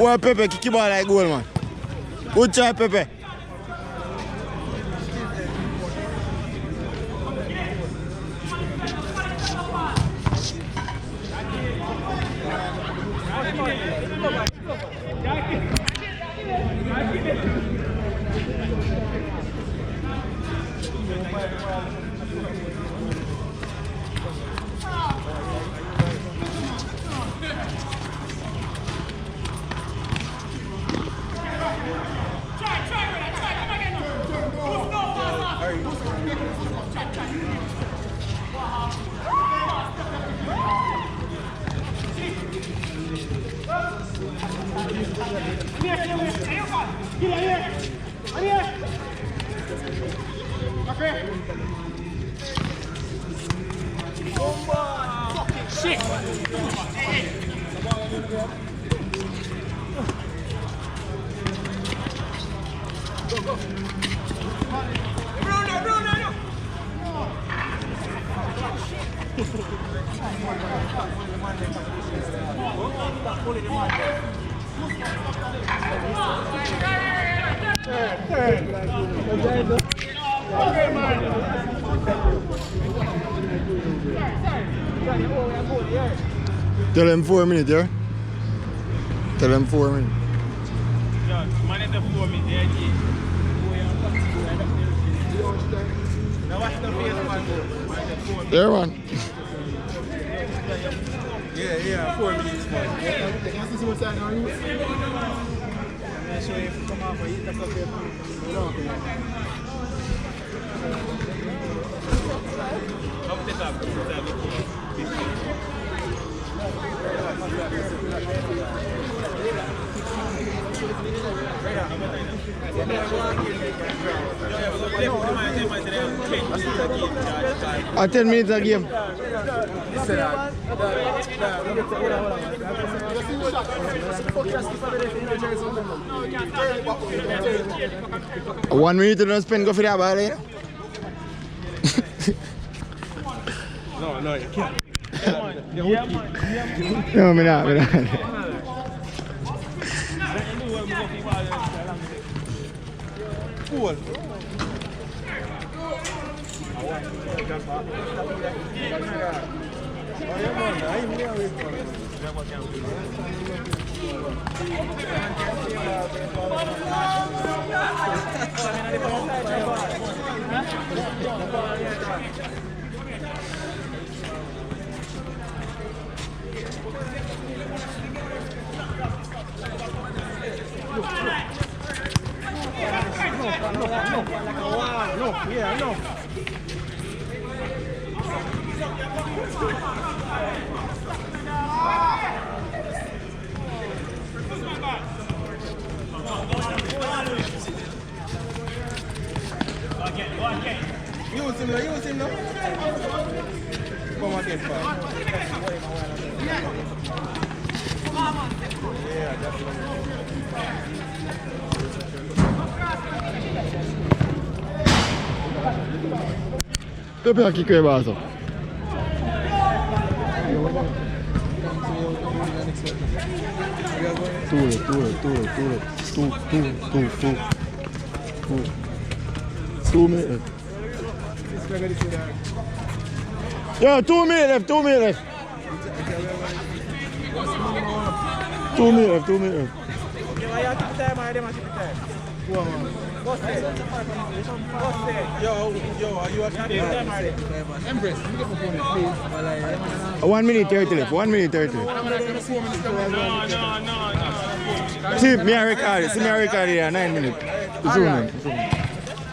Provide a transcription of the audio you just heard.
Ouais, Pepe, qui bat la goal, man. Où tu es, Pepe? Shit! Go. Bruno! Tell him 4 minutes, yeah? Tell him 4 minutes. Yeah, man in the 4 minutes, yeah. Now watch the face, man. There, man. Yeah, 4 minutes, man. What's this what's happening? Are you? I'm sure if you come out for it, that's okay. Come take up. A 10 minutes a game. 1 minute to don't spend go for that ball, eh? No, you can't. No, me not. Cool. No. Use him now. Come again, pal. Yeah, definitely. Pepe aqui que é baixo. Two minutes. Yeah, 2 minutes left. 2 minutes left. 2 minutes left. 2 minutes Yo, are you watching this? Embrace. Let me get my phone, please. 1 minute 30 left. 1 minute 30 left. No. See, me a record. See me a record here. 9 minutes. Zoom in.